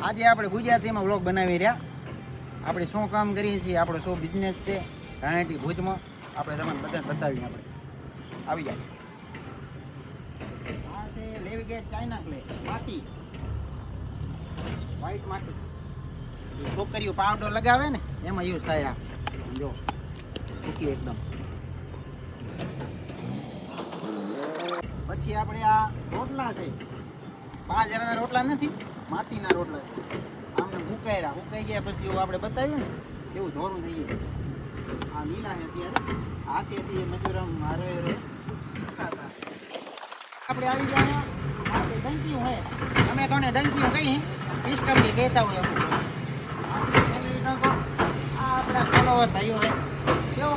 આજે આપણે ગુજરાતીમાં વ્લોગ બનાવી રહ્યા. આપણે શું કામ કરીએ છીએ, આપણો શું બિઝનેસ છે ધાણેટી ભુજમાં, આપણે તમને બધાને બતાવીએ. આપણે આવી જાય. આ છે લેવીગેટ ચાઇના ક્લે, માટી, વ્હાઈટ માટી. છોકરીઓ પાવડર લગાવે ને એમાં યુઝ થાય. આ જો સૂકી એકદમ. પછી આપણે આ રોટલા છે, 5 જણાના રોટલા નથી, માટીના રોટલા છે. આમને હુકાઈ ગયા પછી એવું આપણે બતાવ્યું ને એવું ધોરું થઈ જાય. આ લીલા છે અત્યારે, હાથેથી મજૂરમ મારે આપણે આવી ગયા. ડંકીઓ હોય, અમે તને ડંકીઓ કહીએ, સિસ્ટમથી કહેતા હોય. આ આપણા ફોલોવર ભાઈઓ હોય, કેવો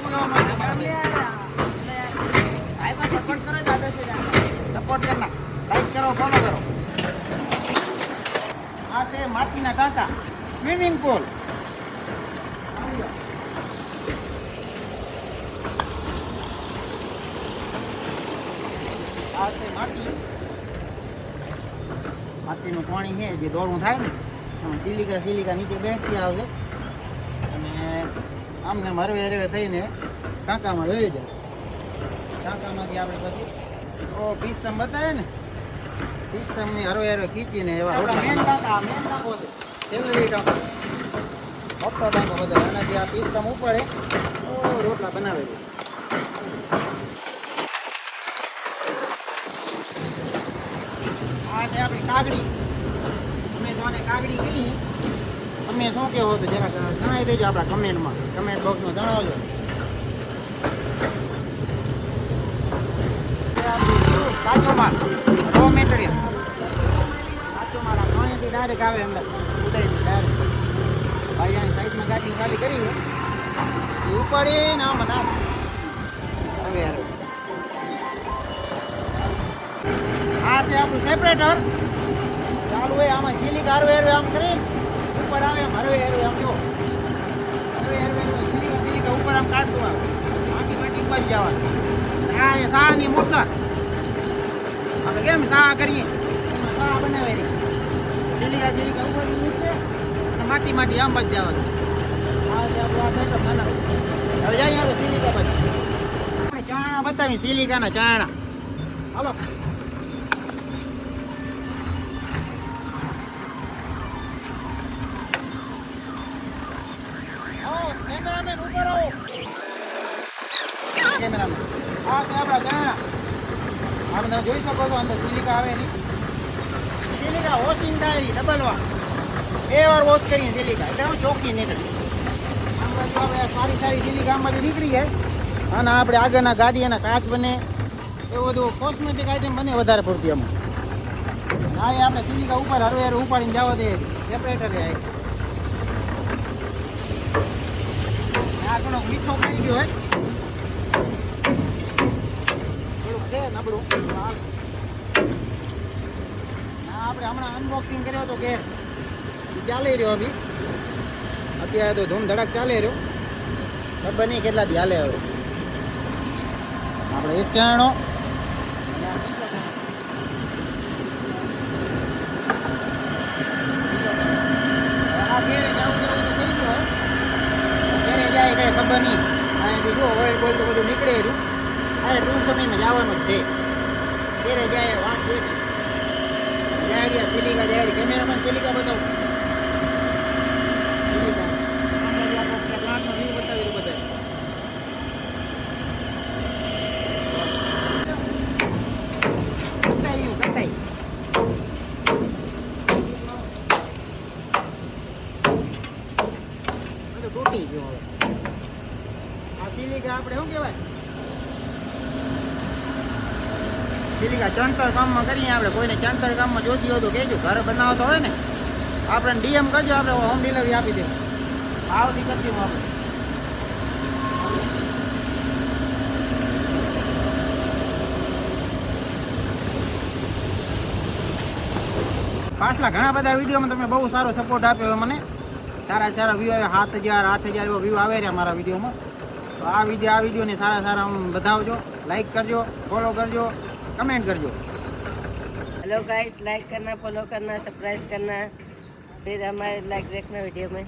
સપોર્ટ કરો, સપોર્ટ કરના, લાઈક કરો, ફોલો કરો. આ છે માટીના ટાંકા, સ્વિમિંગ પુલ. આ છે માટીનું પાણી છે જે દોડવું થાય ને, સિલિકા નીચે બેસતી આવે અને આમને હરવે હરવે થઈને ટાંકામાં વહી જાય. ટાંકામાંથી આપણે પછી પિસ્ટમ બતાવે ને, પિસ્ટમની હરવે ખીચીને એવા મેન ટાંકો છે, સેલરી ટાંકો, મોટો ટાંકો બધા. એનાથી આ પિસ્ટમ ઉપડે તો રોટલા બનાવે છે. આ છે આપણી કાગડી. અમે તોને કાગડી કહી, તમે શું કહેવો તો જરાક જણાવી દેજો આપણા કમેન્ટમાં, કમેન્ટ બોક્સમાં જણાવજો. કાચો માલ, રો મટીરિયલ, કાચો માલ. આ પાણીથી ડાયરેક્ટ આવે અંદર, ઉતરીને ડાયરેક્ટ. ભાઈ અહીં સાઈડમાં ગાડી ખાલી કરી એ ઉપાડીને આમ નામ હવે. આ છે આપણું સેપરેટર, ચાલુ હોય આમાં સિલિકા હરવે હરવે આમ કરી ઉપર આવે, એમ હરવે હરવે આમ જો હરવે હરવે સિલિકા ઉપર આમ કાઢતું આવે, માટી ઉપર જવાનું. આ એ સાની મોટર, આપણે કેમ સા કરીએ એમાં સા બનાવે રહી, સિલિકા ઉપર મૂકશે અને માટી આમ જ જવાનું. આ છે આપણું આ સેટઅપ બનાવે. હવે જાય આપણે સિલિકા પછી ચાણા બતાવી, સિલિકાના ચાણા. હાલો કેમેરામેન ઉપર આવો. કેમેરામેન આ છે આપણા ચાણા. આમ તમે જોઈ શકો છો, અંદર સિલિકા આવે નહીં. સિલિકા વોશિંગ થાય ડબલ વાર, 2 વાર વોશ કરીએ સિલિકા, એટલે હું ચોખ્ખી નીકળી. આમ બાજુ આપણે સારી સિલિકા આમમાંથી નીકળી જાય અને આપણે આગળના ગાડી એના કાચ બને, એવું બધું કોસ્મેટિક આઈટમ બને વધારે પડતી. આમાં ના એ આપણે સિલિકા ઉપર હરવે હરવે ઉપાડીને જવા દે, સેપરેટર જાય. આ થોડો મીઠો ખાઈ ગયો હોય, થોડુંક છે નબળું. આપણે હમણાં અનબોક્સિંગ કર્યો હતો ઘેર, એ ચાલી રહ્યો બી અત્યારે તો ધૂમ ધડક ચાલી રહ્યો. ખબર નહીં કેટલા દી હાલે. હવે આપણે એક ચાણો આ ઘેરે જવું તો થઈ ગયું. ઘેરે જાય કઈ ખબર નહીં. અહીંયાથી જો ઓઇલ બોઇલ તો બધું નીકળે રહ્યું. આ ટૂંક સમયમાં જવાનું જ છે. ઘેરે જાય વાત છે. જાહેરિયા સિલિકા જાહેરી, કેમેરામાં સિલિકા બતાવું. પ્લાન્ટનો વ્યૂ બતાવી દઉં બધા. કટાઈ બધું તૂટી ગયું. હવે આ સિલિકા આપણે શું કહેવાય, સિલિકા ચણતર કામમાં કરીએ આપણે. કોઈને ચણતર કામમાં જોતી હોય તો કહેજો, ઘરે બનાવતો હોય ને આપણે ડીએમ કરજો, આપણે હોમ ડિલિવરી આપી દઈશું. ભાવથી કરશું આપણે. પાછલા ઘણા બધા વિડીયોમાં તમે બહુ સારો સપોર્ટ આપ્યો મને, સારા વ્યૂ આવે, 7,000 8,000 એવો વ્યૂ આવે રહ્યા મારા વિડીયોમાં. તો આ વિડીયોને સારા બતાવજો, લાઈક કરજો, ફોલો કરજો, कमेंट करजो। हेलो गाइस, लाइक करना, फॉलो करना, सब्सक्राइब करना। फिर हमारे लाइक देखना वीडियो में।